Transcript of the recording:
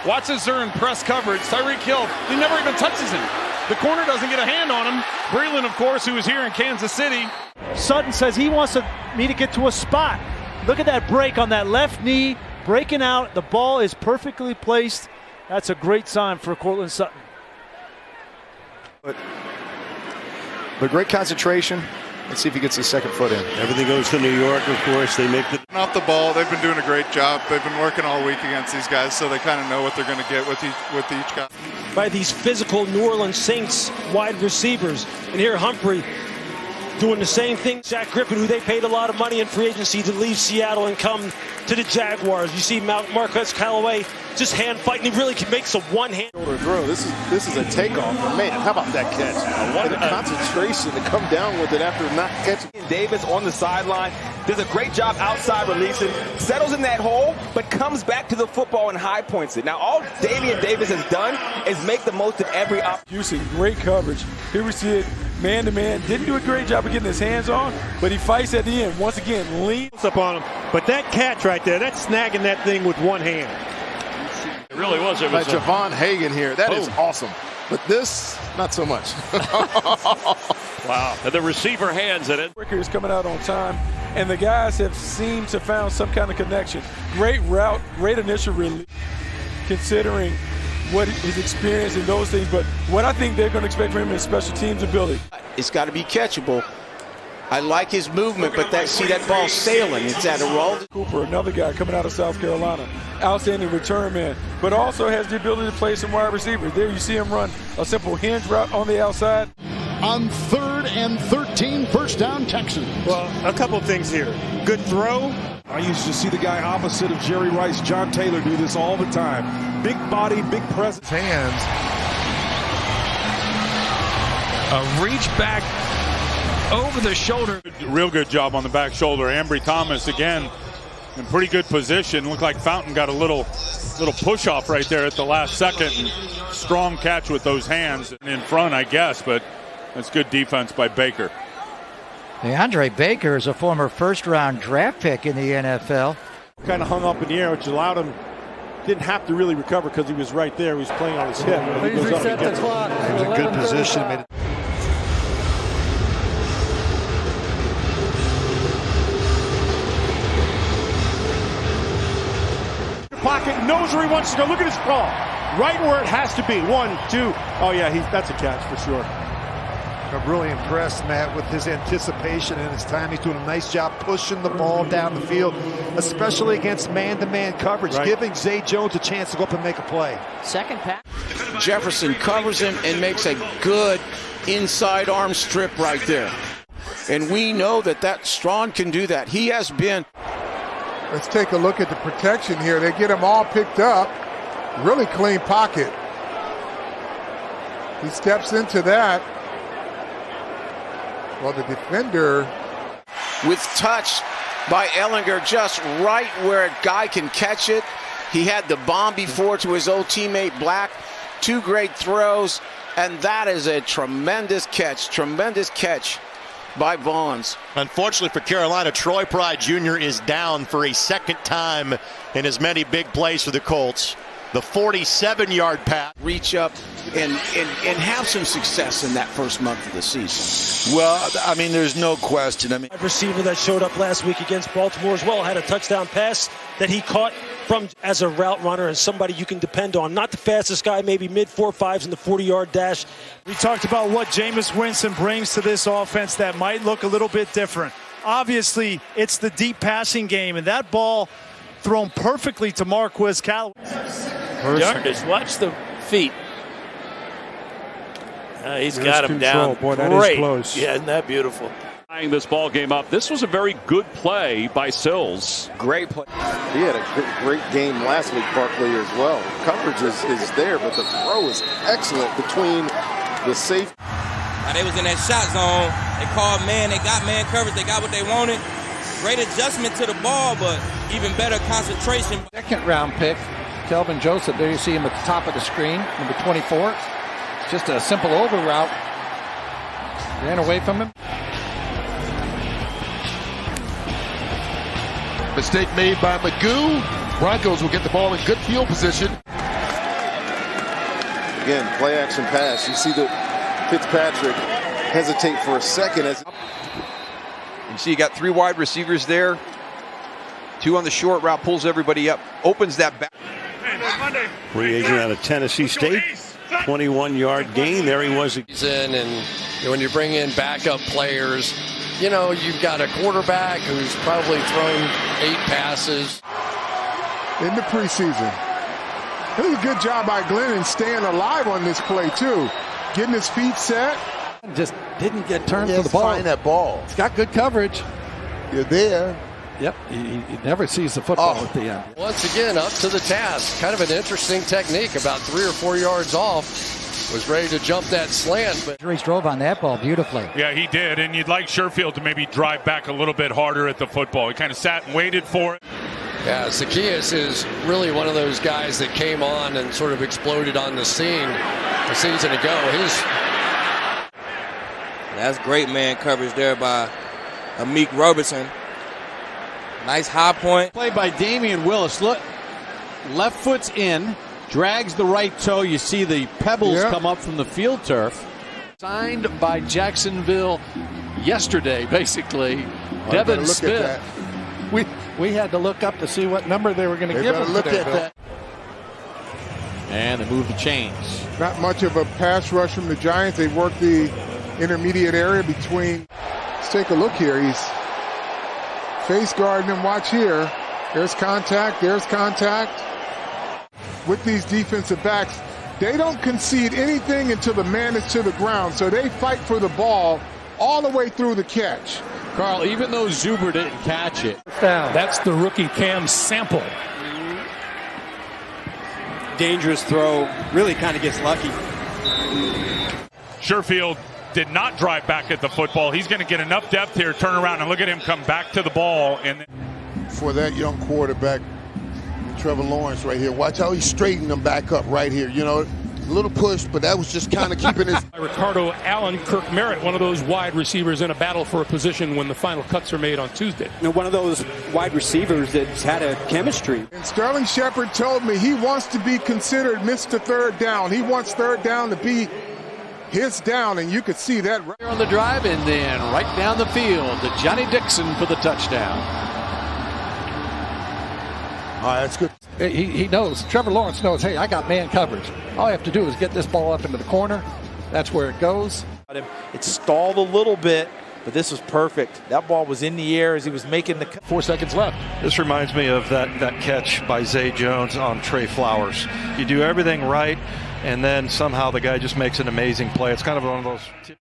Watches her in press coverage. Tyreek Hill, he never even touches him. The corner doesn't get a hand on him. Breland, of course, who is here in Kansas City. Sutton says he wants me to get to a spot. Look at that break on that left knee, breaking out. The ball is perfectly placed. That's a great sign for Cortland Sutton. But great concentration. Let's see if he gets his second foot in. Everything goes to New York, of course. They make the off the ball. They've been doing a great job. They've been working all week against these guys, so they kind of know what they're going to get with each guy. By these physical New Orleans Saints wide receivers. And here Humphrey doing the same thing. Zach Griffin, who they paid a lot of money in free agency to leave Seattle and come to the Jaguars. You see Marquez Callaway just hand fighting. He really makes a one-hand shoulder throw. This is a takeoff from Maiden. How about that catch? The concentration to come down with it after not catching. Davis on the sideline does a great job outside releasing, settles in that hole, but comes back to the football and high points it. Now all Damian Davis has done is make the most of every opportunity. Houston, great coverage. Here we see it man-to-man. Didn't do a great job of getting his hands on, but he fights at the end. Once again, leans up on him. But that catch right there, that's snagging that thing with one hand. It really was. It was Javon Hagan here. That is awesome. But this, not so much. Wow. And the receiver hands it. Wicker is coming out on time, and the guys have seemed to found some kind of connection. Great route, great initial release, considering what his experience and those things. But what I think they're going to expect from him is special teams ability. It's got to be catchable. I like his movement, but see that ball sailing. It's at a roll. Cooper, another guy coming out of South Carolina, outstanding return man, but also has the ability to play some wide receivers. There you see him run a simple hinge route on the outside. On 3rd and 13, first down Texans. Well, a couple of things here. Good throw. I used to see the guy opposite of Jerry Rice, John Taylor, do this all the time. Big body, big presence. Hands. A reach back over the shoulder. Real good job on the back shoulder. Ambry Thomas again in pretty good position. Looked like Fountain got a little push off right there at the last second. And strong catch with those hands in front, I guess, but that's good defense by Baker. DeAndre Baker is a former first-round draft pick in the NFL. Kind of hung up in the air, which allowed him, didn't have to really recover because he was right there. He was playing on his hip. Please reset the clock. He was in good position. Pocket, knows where he wants to go. Look at his call. Right where it has to be. 1, 2. Oh, yeah, that's a catch for sure. I'm really impressed, Matt, with his anticipation and his time. He's doing a nice job pushing the ball down the field, especially against man-to-man coverage, giving Zay Jones a chance to go up and make a play. Second pass. Jefferson covers him and makes a good inside arm strip right there. And we know that Strawn can do that. He has been. Let's take a look at the protection here. They get him all picked up. Really clean pocket. He steps into that. Well, the defender. With touch by Ellinger, just right where a guy can catch it. He had the bomb before to his old teammate Black. 2 great throws, and that is a tremendous catch by Vaughns. Unfortunately for Carolina, Troy Pride Jr. is down for a second time in as many big plays for the Colts. The 47-yard pass. Reach up and have some success in that first month of the season. Well, I mean, there's no question. I mean, receiver that showed up last week against Baltimore as well had a touchdown pass that he caught from as a route runner and somebody you can depend on. Not the fastest guy, maybe mid 4.5s in the 40-yard dash. We talked about what Jameis Winston brings to this offense that might look a little bit different. Obviously, it's the deep passing game, and that ball thrown perfectly to Marquez Callaway. Yardage, watch the feet. He's got him down. Boy, that great. Is close. Yeah, isn't that beautiful? Tying this ball game up. This was a very good play by Sills. Great play. He had a great game last week, Barkley, as well. Coverage is there, but the throw is excellent between the safety. Now they was in that shot zone. They called man. They got man coverage. They got what they wanted. Great adjustment to the ball, but even better concentration. Second-round pick, Kelvin Joseph. There you see him at the top of the screen, number 24. Just a simple over route. Ran away from him. Mistake made by Magoo. Broncos will get the ball in good field position. Again, play action pass. You see that Fitzpatrick hesitate for a second. You see you got 3 wide receivers there. 2 on the short route, pulls everybody up, opens that back. Free agent out of Tennessee State. 21-yard gain. There he was. And when you bring in backup players, you've got a quarterback who's probably thrown 8 passes. In the preseason. It was a good job by Glennon staying alive on this play, too. Getting his feet set. Just didn't get turned for the ball. Find that ball. It's got good coverage. You're there. Yep, he never sees the football at the end. Once again, up to the task. Kind of an interesting technique. About 3 or 4 yards off. Was ready to jump that slant. But He drove on that ball beautifully. Yeah, he did. And you'd like Sherfield to maybe drive back a little bit harder at the football. He kind of sat and waited for it. yeah, Zacchaeus is really one of those guys that came on and sort of exploded on the scene a season ago. That's great man coverage there by Amik Robertson. Nice high point. Play by Damian Willis. Look, left foot's in, drags the right toe. You see the pebbles come up from the field turf. Signed by Jacksonville yesterday, basically. Devin Smith. We had to look up to see what number they were going to give us. Look at that. And they move the chains. Not much of a pass rush from the Giants. They work the intermediate area between. Let's take a look here. He's face guarding him. Watch here. There's contact. There's contact. With these defensive backs, they don't concede anything until the man is to the ground. So they fight for the ball all the way through the catch. Carl, even though Zuber didn't catch it. That's the rookie Cam Sample. Dangerous throw. Really kind of gets lucky. Sherfield did not drive back at the football. He's going to get enough depth here, turn around, and look at him come back to the ball. And For that young quarterback, Trevor Lawrence right here. Watch how he straightened them back up right here. A little push, but that was just kind of keeping his. Ricardo Allen, Kirk Merritt, one of those wide receivers in a battle for a position when the final cuts are made on Tuesday. One of those wide receivers that's had a chemistry. And Sterling Shepard told me he wants to be considered Mr. Third Down. He wants third down to be his down, and you could see that right on the drive, and then right down the field to Johnny Dixon for the touchdown. All right, that's good. He knows, Trevor Lawrence knows, hey, I got man coverage. All I have to do is get this ball up into the corner. That's where it goes. It stalled a little bit, but this was perfect. That ball was in the air as he was making the 4 seconds left. This reminds me of that catch by Zay Jones on Trey Flowers. You do everything right, and then somehow the guy just makes an amazing play. It's kind of one of those